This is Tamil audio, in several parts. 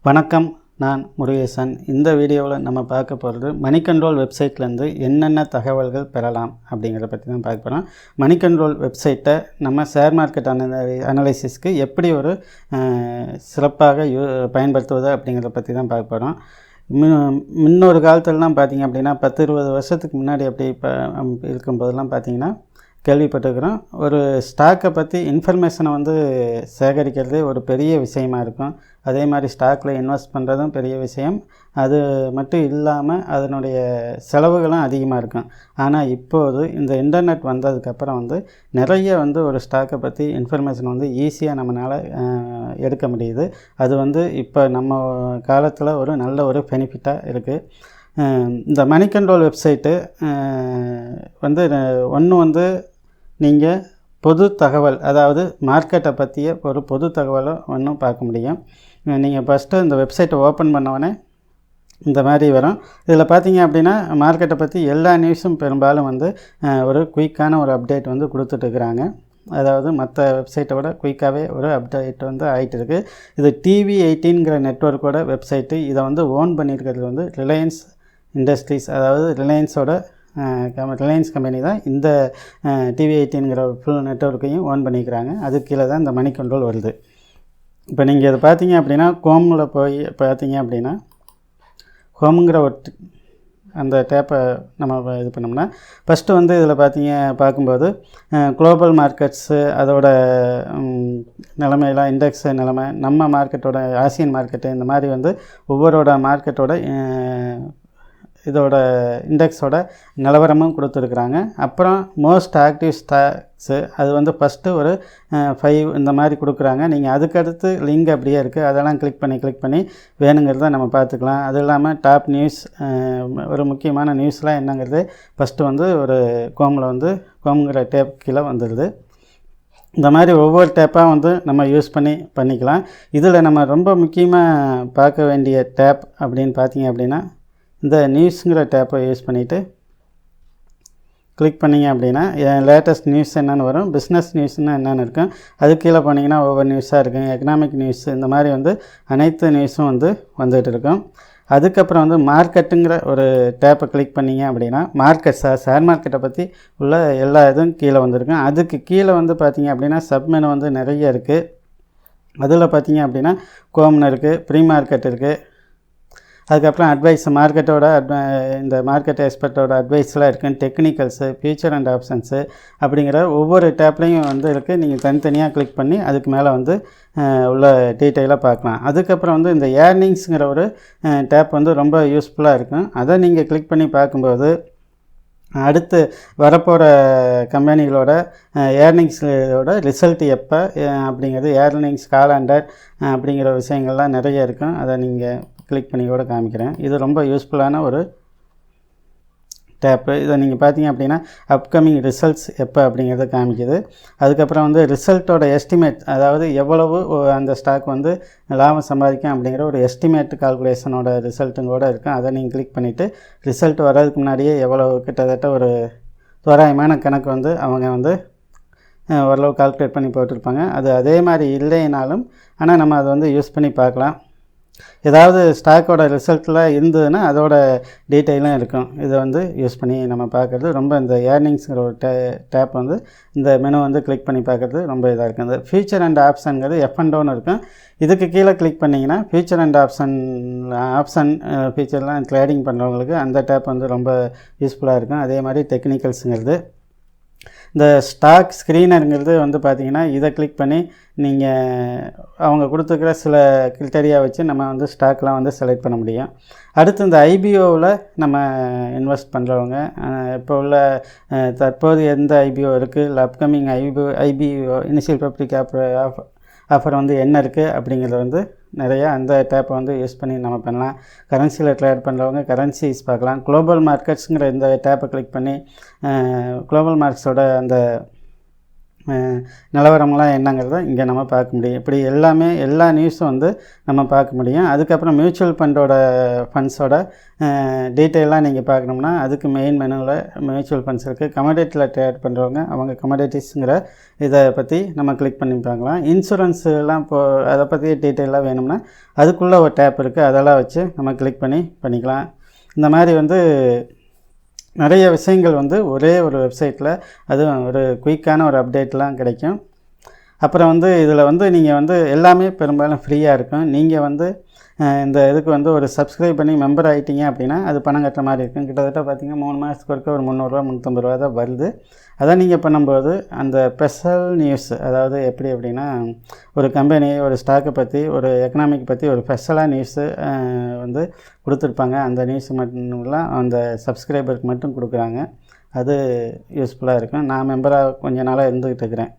வணக்கம், நான் முருகேசன். இந்த வீடியோவில் நம்ம பார்க்க போகிறது மணி கண்ட்ரோல் வெப்சைட்லேருந்து என்னென்ன தகவல்கள் பெறலாம் அப்படிங்கிறத பற்றி தான் பார்க்க போகிறோம். மணி கண்ட்ரோல் வெப்சைட்டை நம்ம ஷேர் மார்க்கெட் அனலைசிஸ்க்கு எப்படி ஒரு சிறப்பாக பயன்படுத்துவது அப்படிங்கிறத பற்றி தான் பார்க்க போகிறோம். முன்னொரு காலத்துலலாம் பார்த்திங்க அப்படின்னா 10-20 வருஷத்துக்கு முன்னாடி அப்படி இப்போ இருக்கும்போதெல்லாம் பார்த்திங்கன்னா கேள்விப்பட்டிருக்கிறோம். ஒரு ஸ்டாக்கை பற்றி இன்ஃபர்மேஷனை சேகரிக்கிறதே ஒரு பெரிய விஷயமா இருக்கும். அதே மாதிரி ஸ்டாக்கில் இன்வெஸ்ட் பண்ணுறதும் பெரிய விஷயம். அது மட்டும் இல்லாமல் அதனுடைய செலவுகளும் அதிகமாக இருக்கும். ஆனால் இப்போது இந்த இன்டர்நெட் வந்ததுக்கப்புறம் நிறைய ஒரு ஸ்டாக்கை பற்றி இன்ஃபர்மேஷன் ஈஸியாக நம்மளால் எடுக்க முடியுது. அது இப்போ நம்ம காலத்தில் ஒரு நல்ல ஒரு பெனிஃபிட்டாக இருக்குது. இந்த மணி கண்ட்ரோல் வெப்சைட்டு ஒன்று நீங்கள் பொது தகவல், அதாவது மார்க்கெட்டை பற்றிய ஒரு பொது தகவலை ஒன்றும் பார்க்க முடியும். நீங்கள் ஃபஸ்ட்டு இந்த வெப்சைட்டை ஓப்பன் பண்ணோடனே இந்த மாதிரி வரும். இதில் பார்த்தீங்க அப்படின்னா மார்க்கெட்டை பற்றி எல்லா நியூஸும் பெரும்பாலும் ஒரு குயிக்கான ஒரு அப்டேட் கொடுத்துட்ருக்குறாங்க. அதாவது மற்ற வெப்சைட்டை விட குயிக்காகவே ஒரு அப்டேட் ஆகிட்டு இருக்குது. இது TV18ங்கிற நெட்வொர்க்கோட வெப்சைட்டு. இதை ஓன் பண்ணியிருக்கிறது ரிலையன்ஸ் இண்டஸ்ட்ரீஸ், அதாவது ரிலையன்ஸ் கம்பெனி தான் இந்த TV18ங்கிற ஃபுல் நெட்வொர்க்கையும் ஓன் பண்ணிக்கிறாங்க. அது கீழே தான் இந்த மணி கண்ட்ரோல் வருது. இப்போ நீங்கள் இதை பார்த்தீங்க அப்படின்னா ஹோமில் போய் பார்த்தீங்க அப்படின்னா ஹோமுங்கிற ஒரு அந்த டேப்பை நம்ம இது பண்ணோம்னா ஃபஸ்ட்டு இதில் பார்க்கும்போது குளோபல் மார்க்கெட்ஸு, அதோட நிலைமையெல்லாம், இண்டெக்ஸ் நிலைமை, நம்ம மார்க்கெட்டோட ஆசியன் மார்க்கெட்டு, இந்த மாதிரி ஒவ்வொருட மார்க்கெட்டோட இதோட இண்டெக்ஸோட நிலவரமும் கொடுத்துருக்குறாங்க. அப்புறம் மோஸ்ட் ஆக்டிவ் ஸ்டாக்ஸு, அது ஃபஸ்ட்டு ஒரு 5 இந்த மாதிரி கொடுக்குறாங்க. நீங்கள் அதுக்கடுத்து லிங்க் அப்படியே இருக்குது, அதெல்லாம் கிளிக் பண்ணி வேணுங்கிறத நம்ம பார்த்துக்கலாம். அது இல்லாமல் டாப் நியூஸ், ஒரு முக்கியமான நியூஸ்லாம் என்னங்கிறது ஃபஸ்ட்டு ஒரு கோமில் கோமுங்கிற டேப் கீழே வந்துடுது. இந்த மாதிரி ஒவ்வொரு டேப்பாக நம்ம யூஸ் பண்ணிக்கலாம். இதில் நம்ம ரொம்ப முக்கியமாக பார்க்க வேண்டிய டேப் அப்படின்னு பார்த்தீங்க அப்படின்னா இந்த நியூஸுங்கிற டேப்பை யூஸ் பண்ணிவிட்டு கிளிக் பண்ணிங்க அப்படின்னா லேட்டஸ்ட் நியூஸ் என்னென்னு வரும். பிஸ்னஸ் நியூஸ்னு என்னென்னு இருக்கும். அது கீழே போனீங்கன்னா ஒவ்வொரு நியூஸாக இருக்கும். எக்கனாமிக் நியூஸ், இந்த மாதிரி அனைத்து நியூஸும் வந்துகிட்டு இருக்கும். அதுக்கப்புறம் மார்க்கெட்டுங்கிற ஒரு டேப்பை கிளிக் பண்ணிங்க அப்படின்னா ஷேர் மார்க்கெட்டை பற்றி உள்ள எல்லா இதுவும் கீழே வந்திருக்கும். அதுக்கு கீழே பார்த்தீங்க அப்படின்னா சப்மெனு நிறைய இருக்குது. அதில் பார்த்தீங்க அப்படின்னா கோம்னு இருக்குது, ப்ரீ மார்க்கெட் இருக்குது. அதுக்கப்புறம் அட்வைஸ், மார்க்கெட்டோட இந்த மார்க்கெட் எக்ஸ்பர்ட்டோட அட்வைஸ்லாம் இருக்குது. டெக்னிக்கல்ஸு, ஃபியூச்சர் அண்ட் ஆப்ஷன்ஸு அப்படிங்கிற ஒவ்வொரு டேப்லேயும் இருக்குது. நீங்கள் தனித்தனியாக கிளிக் பண்ணி அதுக்கு மேலே உள்ள டீட்டெயிலாக பார்க்கலாம். அதுக்கப்புறம் இந்த ஏர்னிங்ஸுங்கிற ஒரு டேப் ரொம்ப யூஸ்ஃபுல்லாக இருக்கும். அதை நீங்கள் கிளிக் பண்ணி பார்க்கும்போது அடுத்து வரப்போகிற கம்பெனிகளோட ஏர்னிங்ஸோட ரிசல்ட் எப்போ அப்படிங்கிறது, ஏர்னிங்ஸ் காலண்டர் அப்படிங்கிற விஷயங்கள்லாம் நிறைய இருக்கும். அதை நீங்கள் கிளிக் பண்ணி கூட காமிக்கிறேன். இது ரொம்ப யூஸ்ஃபுல்லான ஒரு டேப்பு. இதை நீங்கள் பார்த்தீங்க அப்படின்னா அப்கமிங் ரிசல்ட்ஸ் எப்போ அப்படிங்கிறத காமிக்குது. அதுக்கப்புறம் ரிசல்ட்டோட எஸ்டிமேட், அதாவது எவ்வளவு அந்த ஸ்டாக் லாபம் சம்பாதிக்கும் அப்படிங்கிற ஒரு எஸ்டிமேட் கால்குலேஷனோட ரிசல்ட்டும் கூட இருக்கும். அதை நீங்கள் கிளிக் பண்ணிவிட்டு ரிசல்ட் வர்றதுக்கு முன்னாடியே எவ்வளவு கிட்டத்தட்ட ஒரு தோராயமான கணக்கு அவங்க ஓரளவு கால்குலேட் பண்ணி போட்டிருப்பாங்க. அது அதே மாதிரி இல்லைனாலும் ஆனால் நம்ம அதை யூஸ் பண்ணி பார்க்கலாம். ஏதாவது ஸ்டாக்கோட ரிசல்ட்டில் இருந்ததுன்னா அதோட டீட்டெயிலும் இருக்கும். இதை யூஸ் பண்ணி நம்ம பார்க்குறது ரொம்ப, இந்த ஏர்னிங்ஸுங்கிற ஒரு டேப் இந்த மெனு கிளிக் பண்ணி பார்க்குறது ரொம்ப இதாக இருக்கும். இந்த ஃபியூச்சர் அண்ட் ஆப்ஷனுங்கிறது எஃப் அண்ட் டவுன் இருக்கும். இதுக்கு கீழே கிளிக் பண்ணிங்கன்னா ஃபியூச்சர் அண்ட் ஆப்ஷன் ஃபியூச்சர்லாம் ட்ரேடிங் பண்ணுறவங்களுக்கு அந்த டேப் ரொம்ப யூஸ்ஃபுல்லாக இருக்கும். அதே மாதிரி டெக்னிக்கல்ஸுங்கிறது, இந்த ஸ்டாக் ஸ்க்ரீனருங்கிறது பார்த்திங்கன்னா இதை கிளிக் பண்ணி நீங்கள் அவங்க கொடுத்துருக்கிற சில கிரிட்டரியா வச்சு நம்ம ஸ்டாக்லாம் செலக்ட் பண்ண முடியும். அடுத்து இந்த ஐபிஓவில் நம்ம இன்வெஸ்ட் பண்ணுறவங்க, இப்போ உள்ள தற்போது எந்த ஐபிஓ இருக்குது, இல்லை upcoming IPO initial public offer என்ன இருக்குது அப்படிங்கிறத நிறையா அந்த டேப்பை யூஸ் பண்ணி நம்ம பண்ணலாம். கரன்சியில் ட்ரேட் பண்ணுறவங்க கரன்சிஸ் பார்க்கலாம். குளோபல் மார்க்கெட்ஸுங்கிற இந்த டேப்பை கிளிக் பண்ணி குளோபல் மார்க்கெட்ஸோட அந்த நிலவரம்லாம் என்னங்கிறத இங்கே நம்ம பார்க்க முடியும். இப்படி எல்லா நியூஸும் வந்து நம்ம பார்க்க முடியும். அதுக்கப்புறம் மியூச்சுவல் ஃபண்ட்ஸோட டீட்டெயிலாக நீங்கள் பார்க்கணும்னா அதுக்கு மெயின் மெனுவில் மியூச்சுவல் ஃபண்ட்ஸ் இருக்குது. கமோடிட்டியில் ட்ரேட் பண்ணுறவங்க அவங்க கமோடிட்டிஸுங்கிற இதை பற்றி நம்ம கிளிக் பண்ணி பார்க்கலாம். இன்சூரன்ஸுலாம் அதை பற்றி டீட்டெயிலாக வேணும்னா அதுக்குள்ளே ஒரு டேப் இருக்குது, அதெல்லாம் வச்சு நம்ம கிளிக் பண்ணிக்கலாம். இந்த மாதிரி வந்து நிறைய விஷயங்கள் வந்து ஒரே ஒரு வெப்சைட்டில் அதுவும் ஒரு குயிக்கான ஒரு அப்டேட்லாம் கிடைக்கும். அப்புறம் வந்து இதில் வந்து நீங்கள் வந்து எல்லாமே பெரும்பாலும் ஃப்ரீயாக இருக்கும். நீங்கள் வந்து இந்த இதுக்கு வந்து ஒரு சப்ஸ்கிரைப் பண்ணி மெம்பர் ஆகிட்டீங்க அப்படின்னா அது பணம் கட்டுற மாதிரி இருக்கும். கிட்டத்தட்ட பார்த்திங்கன்னா 3 மாதத்துக்கு ஒருக்க ஒரு 300 350 ரூபா தான் வருது. அதான் நீங்கள் பண்ணும்போது அந்த ஸ்பெஷல் நியூஸ், அதாவது எப்படி அப்படின்னா ஒரு கம்பெனி ஒரு ஸ்டாக்கை பற்றி ஒரு எக்கனாமிக் பற்றி ஒரு ஸ்பெஷலாக நியூஸு வந்து கொடுத்துருப்பாங்க. அந்த நியூஸ் மட்டும்லாம் அந்த சப்ஸ்கிரைபருக்கு மட்டும் கொடுக்குறாங்க. அது யூஸ்ஃபுல்லாக இருக்கும். நான் மெம்பராக கொஞ்ச நாளாக இருந்துக்கிட்டு இருக்கிறேன்.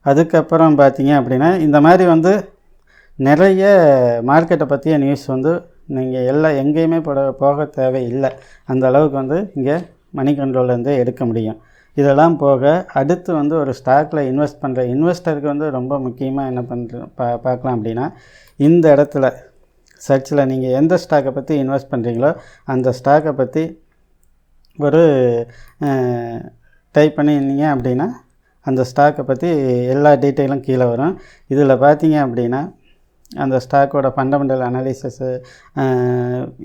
அதுக்கப்புறம் பார்த்தீங்க அப்படின்னா இந்த மாதிரி வந்து நிறைய மார்க்கெட்டை பற்றிய நியூஸ் வந்து நீங்கள் எங்கேயுமே போக தேவையில்லை. அந்த அளவுக்கு வந்து இங்கே மணி கண்ட்ரோல்லேருந்து எடுக்க முடியும். இதெல்லாம் போக அடுத்து வந்து ஒரு ஸ்டாக்கில் இன்வெஸ்ட் பண்ணுற இன்வெஸ்டருக்கு வந்து ரொம்ப முக்கியமாக என்ன பார்க்கலாம் அப்படின்னா, இந்த இடத்துல சர்ச்சில் நீங்கள் எந்த ஸ்டாக்கை பற்றி இன்வெஸ்ட் பண்ணுறீங்களோ அந்த ஸ்டாக்கை பற்றி ஒரு டைப் பண்ணியிருந்தீங்க அப்படின்னா அந்த ஸ்டாக்கை பற்றி எல்லா டீட்டெயிலும் கீழே வரும். இதில் பார்த்தீங்க அப்படின்னா அந்த ஸ்டாக்கோட ஃபண்டமெண்டல் அனாலிசிஸு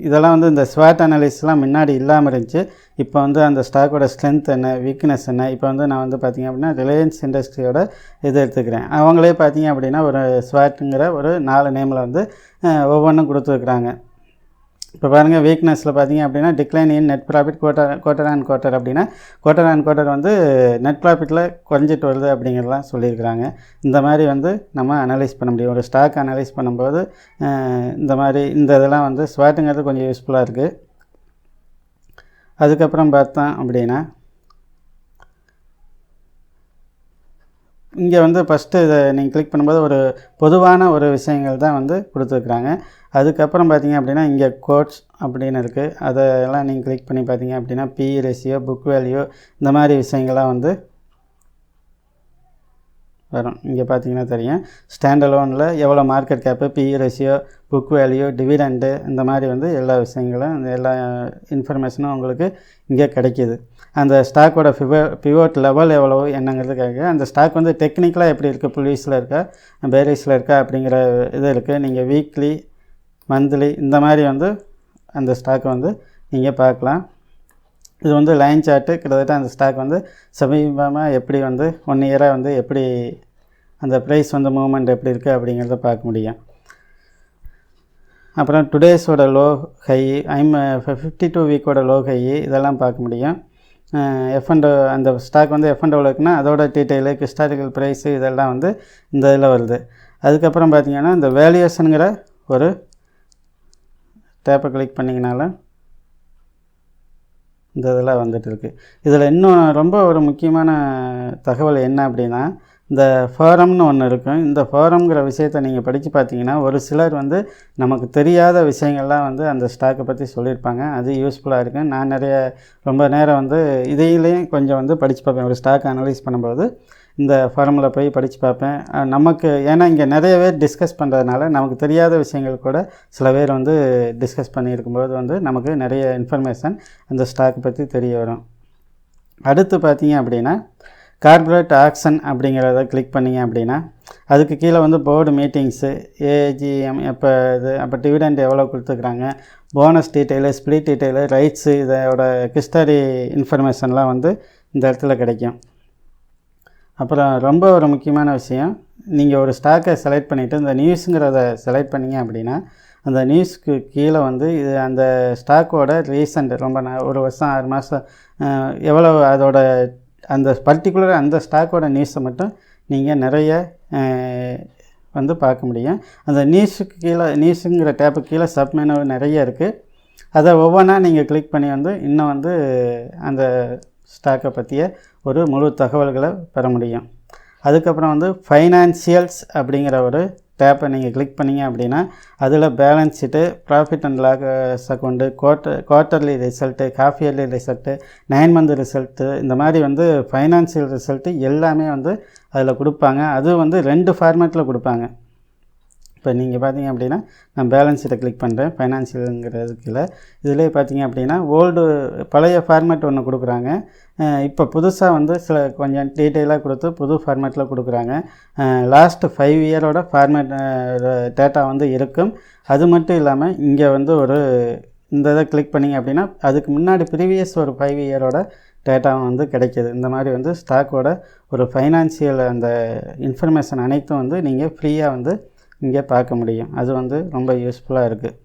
இதெல்லாம் வந்து இந்த ஸ்வாட் அனாலிசிஸ்லாம் முன்னாடி இல்லாமல் இருந்துச்சு. இப்போ வந்து அந்த ஸ்டாக்கோட ஸ்ட்ரென்த் என்ன, வீக்னஸ் என்ன. இப்போ வந்து நான் வந்து பார்த்திங்க அப்படின்னா ரிலையன்ஸ் இண்டஸ்ட்ரியோட இது எடுத்துக்கிறேன். அவங்களே பார்த்திங்க அப்படின்னா ஒரு ஸ்வாட்டுங்கிற ஒரு 4 நேமில் வந்து ஒவ்வொன்றும் கொடுத்துருக்குறாங்க. இப்போ பாருங்கள், வீக்னஸில் பார்த்திங்க அப்படின்னா decline in net profit quarter on quarter அப்படின்னா குவார்ட்டர் ஆன் குவார்ட்டர் வந்து நெட் ப்ராஃபிட்டில் குறைஞ்சிட்டு வருது அப்படிங்கிறலாம் சொல்லியிருக்கிறாங்க. இந்த மாதிரி வந்து நம்ம அனலைஸ் பண்ண முடியும். ஒரு ஸ்டாக் அனலைஸ் பண்ணும்போது இந்த மாதிரி இந்த இதெல்லாம் வந்து ஸ்வாட்டுங்கிறது கொஞ்சம் யூஸ்ஃபுல்லாக இருக்குது. அதுக்கப்புறம் பார்த்தோம் அப்படின்னா இங்கே வந்து ஃபஸ்ட்டு இதை நீங்கள் கிளிக் பண்ணும்போது ஒரு பொதுவான ஒரு விஷயங்கள் தான் வந்து கொடுத்துருக்குறாங்க. அதுக்கப்புறம் பார்த்திங்க அப்படின்னா இங்கே கோட்ஸ் அப்படின்னு இருக்குது. அதெல்லாம் நீங்கள் கிளிக் பண்ணி பார்த்தீங்க அப்படின்னா PE ரேஷியோ, புக் வேல்யூ, இந்த மாதிரி விஷயங்கள்லாம் வந்து வரும். இங்கே பார்த்தீங்கன்னா தெரியும். ஸ்டாண்டலோனில் எவ்வளோ market gap, PE ratio, book value, dividend, இந்த மாதிரி வந்து எல்லா விஷயங்களும் எல்லா இன்ஃபர்மேஷனும் உங்களுக்கு இங்கே கிடைக்கிது. அந்த ஸ்டாக்கோட பிவோட் லெவல் எவ்வளோ என்னங்கிறதுக்காக அந்த ஸ்டாக் வந்து டெக்னிக்கலாக எப்படி இருக்குது, புல்லிஸில் இருக்கா பேரிஸில் இருக்கா அப்படிங்கிற இது இருக்குது. நீங்கள் வீக்லி, மந்த்லி இந்த மாதிரி வந்து அந்த ஸ்டாக்கை வந்து நீங்கள் பார்க்கலாம். இது வந்து லைன் சார்ட்டு. கிட்டத்தட்ட அந்த ஸ்டாக் வந்து சமீபமாக எப்படி வந்து 1 இயராக வந்து எப்படி அந்த ப்ரைஸ் வந்து மூவ்மெண்ட் எப்படி இருக்குது அப்படிங்கிறத பார்க்க முடியும். அப்புறம் டுடேஸோட லோ ஹை, 52 வீக்கோட லோ ஹை, இதெல்லாம் பார்க்க முடியும். அந்த ஸ்டாக் வந்து F&Oவில் இருக்குன்னா அதோட டீட்டெயிலு, ஹிஸ்டாரிக்கல் ப்ரைஸு, இதெல்லாம் வந்து இந்த இதில் வருது. அதுக்கப்புறம் பார்த்திங்கன்னா இந்த வேல்யூஷனுங்கிற ஒரு டேப்பை கிளிக் பண்ணிங்கனாலும் இந்த இதெல்லாம் வந்துட்டு இருக்குது. இதில் இன்னும் ரொம்ப ஒரு முக்கியமான தகவல் என்ன அப்படின்னா, இந்த ஃபாரம்னு ஒன்று இருக்கும். இந்த ஃபாரம்ங்கிற விஷயத்தை நீங்கள் படித்து பார்த்தீங்கன்னா ஒரு சிலர் வந்து நமக்கு தெரியாத விஷயங்கள்லாம் வந்து அந்த ஸ்டாக்கை பற்றி சொல்லியிருப்பாங்க. அது யூஸ்ஃபுல்லாக இருக்குது. நான் ரொம்ப நேரம் வந்து இதையிலையும் கொஞ்சம் வந்து படித்து பார்ப்பேன். ஒரு ஸ்டாக் அனலைஸ் பண்ணும்போது இந்த ஃபாரமில் போய் படித்து பார்ப்பேன். நமக்கு ஏன்னா இங்கே நிறைய பேர் டிஸ்கஸ் பண்ணுறதுனால நமக்கு தெரியாத விஷயங்கள் கூட சில பேர் வந்து டிஸ்கஸ் பண்ணியிருக்கும்போது வந்து நமக்கு நிறைய இன்ஃபர்மேஷன் அந்த ஸ்டாக்கை பற்றி தெரிய வரும். அடுத்து பார்த்தீங்க அப்படின்னா கார்ப்பரேட் ஆக்ஷன் அப்படிங்கிறத கிளிக் பண்ணிங்க அப்படின்னா அதுக்கு கீழே வந்து போர்டு மீட்டிங்ஸு, AGM அப்போ டிவிடெண்ட் எவ்வளோ கொடுத்துருக்குறாங்க, bonus detail, split detail, rights, இதோட ஹிஸ்டரி இன்ஃபர்மேஷன்லாம் வந்து இந்த இடத்துல கிடைக்கும். அப்புறம் ரொம்ப ஒரு முக்கியமான விஷயம், நீங்கள் ஒரு ஸ்டாக்கை செலக்ட் பண்ணிவிட்டு இந்த நியூஸுங்கிறத செலக்ட் பண்ணிங்க அப்படின்னா அந்த நியூஸ்க்கு கீழே வந்து இது அந்த ஸ்டாக்கோட ரீசண்ட் ரொம்ப ஒரு வருஷம் 6 மாதம் எவ்வளோ அதோட அந்த பர்டிகுலர் அந்த ஸ்டாக்கோட நியூஸை மட்டும் நீங்கள் நிறைய வந்து பார்க்க முடியும். அந்த நியூஸுக்கு கீழே நியூஸுங்கிற டேப்புக்கு கீழே சப்மெனு நிறைய இருக்குது. அதை ஒவ்வொன்றா நீங்கள் கிளிக் பண்ணி வந்து இன்னும் வந்து அந்த ஸ்டாக்கை பற்றிய ஒரு முழு தகவல்களை பெற முடியும். அதுக்கப்புறம் வந்து ஃபைனான்சியல்ஸ் அப்படிங்கிற ஒரு டேப்பை நீங்கள் கிளிக் பண்ணிங்க அப்படின்னா அதில் balance sheet, profit and loss account, quarterly result, half yearly result, 9 month result, இந்த மாதிரி வந்து ஃபைனான்சியல் ரிசல்ட்டு எல்லாமே வந்து அதில் கொடுப்பாங்க. அதுவும் வந்து 2 ஃபார்மேட்டில் கொடுப்பாங்க. இப்போ நீங்கள் பார்த்தீங்க அப்படின்னா நான் பேலன்ஸ் ஷீட்டை கிளிக் பண்ணுறேன். ஃபைனான்சியலுங்கிறதுக்குள்ள இதிலே பார்த்தீங்க அப்படின்னா பழைய ஃபார்மேட் ஒன்று கொடுக்குறாங்க. இப்போ புதுசாக வந்து சில கொஞ்சம் டீட்டெயிலாக கொடுத்து புது ஃபார்மேட்டில் கொடுக்குறாங்க. லாஸ்ட்டு 5 இயரோட ஃபார்மேட் டேட்டா வந்து இருக்கும். அது மட்டும் இல்லாமல் இங்கே வந்து இந்த இதை கிளிக் பண்ணிங்க அப்படின்னா அதுக்கு முன்னாடி ப்ரீவியஸ் ஒரு 5 இயரோட டேட்டாவும் வந்து கிடைக்கிது. இந்த மாதிரி வந்து ஸ்டாக்கோட ஒரு ஃபைனான்சியல் அந்த இன்ஃபர்மேஷன் அனைத்தும் வந்து நீங்கள் ஃப்ரீயாக வந்து இங்கே பார்க்க முடியும். அது வந்து ரொம்ப யூஸ்ஃபுல்லாக இருக்குது.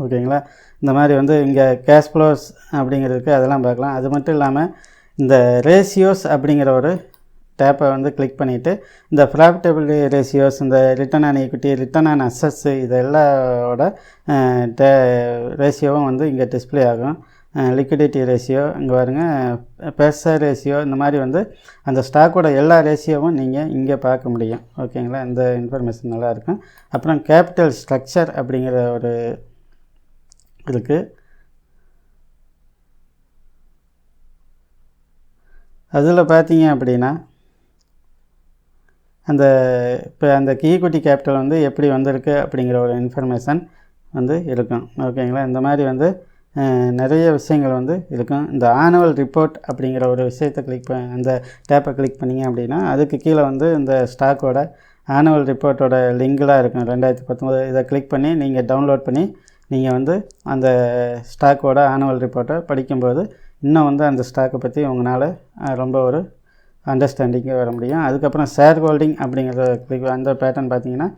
ஓகேங்களா? இந்த மாதிரி வந்து இங்கே கேஷ் ஃப்ளோஸ் அப்படிங்கிறதுக்கு அதெல்லாம் பார்க்கலாம். அது மட்டும் இல்லாமல் இந்த ரேஷியோஸ் அப்படிங்கிற ஒரு டேப்பை வந்து கிளிக் பண்ணிவிட்டு இந்த ப்ராஃபிட்டபிலிட்டி ரேஷியோஸ், இந்த return on equity, return on assets, இது எல்லாவோட ரேஷியோவும் வந்து இங்கே டிஸ்பிளே ஆகும். லிக்விடிட்டி ரேஷியோ இங்கே பாருங்கள், பெர்சர் ரேஷியோ, இந்த மாதிரி வந்து அந்த ஸ்டாக்கோட எல்லா ரேஷியோவும் நீங்கள் இங்கே பார்க்க முடியும். ஓகேங்களா? இந்த இன்ஃபர்மேஷன் நல்லாயிருக்கும். அப்புறம் கேபிட்டல் ஸ்ட்ரக்சர் அப்படிங்கிற ஒரு இருக்குது. அதில் பார்த்தீங்க அப்படின்னா இப்போ அந்த ஈக்விட்டி கேபிட்டல் வந்து எப்படி வந்திருக்கு அப்படிங்கிற ஒரு இன்ஃபர்மேஷன் வந்து இருக்கும். ஓகேங்களா? இந்த மாதிரி வந்து நிறைய விஷயங்கள் வந்து இருக்கும். இந்த ஆனுவல் ரிப்போர்ட் அப்படிங்கிற ஒரு விஷயத்தை அந்த டேப்பை கிளிக் பண்ணிங்க அப்படின்னா அதுக்கு கீழே வந்து இந்த ஸ்டாக்கோட ஆனுவல் ரிப்போர்ட்டோட லிங்கெலாம் இருக்கும். 2019 இதை கிளிக் பண்ணி நீங்கள் டவுன்லோட் பண்ணி நீங்கள் வந்து அந்த ஸ்டாக்கோட ஆனுவல் ரிப்போர்ட்டை படிக்கும்போது இன்னும் வந்து அந்த ஸ்டாக்கை பற்றி உங்களால் ரொம்ப ஒரு அண்டர்ஸ்டாண்டிங்காக வர முடியும். அதுக்கப்புறம் ஷேர் ஹோல்டிங் அப்படிங்கிற அந்த பேட்டர்ன் பார்த்தீங்கன்னா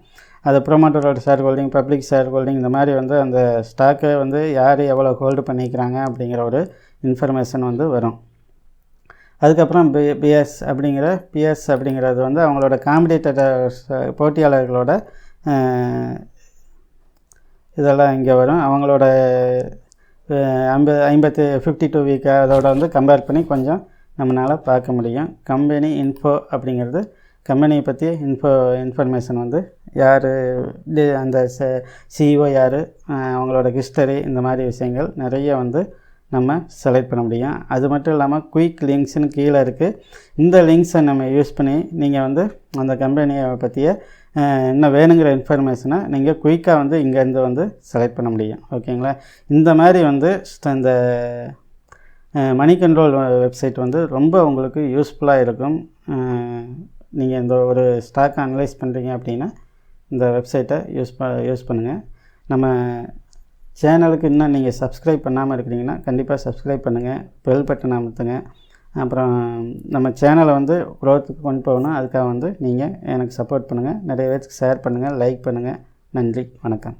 அது ப்ரொமோட்டரோட share holding, public share holding, இந்த மாதிரி வந்து அந்த ஸ்டாக்கை வந்து யார் எவ்வளோ ஹோல்டு பண்ணிக்கிறாங்க அப்படிங்கிற ஒரு இன்ஃபர்மேஷன் வந்து வரும். அதுக்கப்புறம் பிஎஸ் அப்படிங்கிறது வந்து அவங்களோட காம்படிட்டர்ஸ், போட்டியாளர்களோட இதெல்லாம் இங்கே வரும். அவங்களோட 52 வீக் அதோட வந்து கம்பேர் பண்ணி கொஞ்சம் நம்மளால் பார்க்க முடியும். கம்பெனி இன்ஃபோ அப்படிங்கிறது கம்பெனியை பற்றி இன்ஃபர்மேஷன் வந்து யார், அந்த சிஇஓ யார், அவங்களோட ஹிஸ்டரி, இந்த மாதிரி விஷயங்கள் நிறைய வந்து நம்ம செலக்ட் பண்ண முடியும். அது மட்டும் இல்லாமல் குயிக் லிங்க்ஸ்னு கீழே இருக்குது. இந்த லிங்க்ஸை நம்ம யூஸ் பண்ணி நீங்கள் வந்து அந்த கம்பெனியை பற்றிய இன்னும் வேணுங்கிற இன்ஃபர்மேஷனை நீங்கள் குயிக்காக வந்து இங்கேருந்து வந்து செலக்ட் பண்ண முடியும். ஓகேங்களா? இந்த மாதிரி வந்து இந்த மணி கண்ட்ரோல் வெப்சைட் வந்து ரொம்ப உங்களுக்கு யூஸ்ஃபுல்லாக இருக்கும். நீங்கள் இந்த ஒரு ஸ்டாக் அனலைஸ் பண்ணுறீங்க அப்படின்னா இந்த வெப்சைட்டை யூஸ் பண்ணுங்கள். நம்ம சேனலுக்கு இன்னும் நீங்கள் சப்ஸ்கிரைப் பண்ணாமல் இருக்கிறீங்கன்னா கண்டிப்பாக சப்ஸ்கிரைப் பண்ணுங்கள், பெல் பட்டன் அமுத்துங்க. அப்புறம் நம்ம சேனலை வந்து க்ரோத்துக்கு கொண்டு போகணும். அதுக்காக வந்து நீங்கள் எனக்கு சப்போர்ட் பண்ணுங்கள், நிறைய பேருக்கு ஷேர் பண்ணுங்கள், லைக் பண்ணுங்கள். நன்றி, வணக்கம்.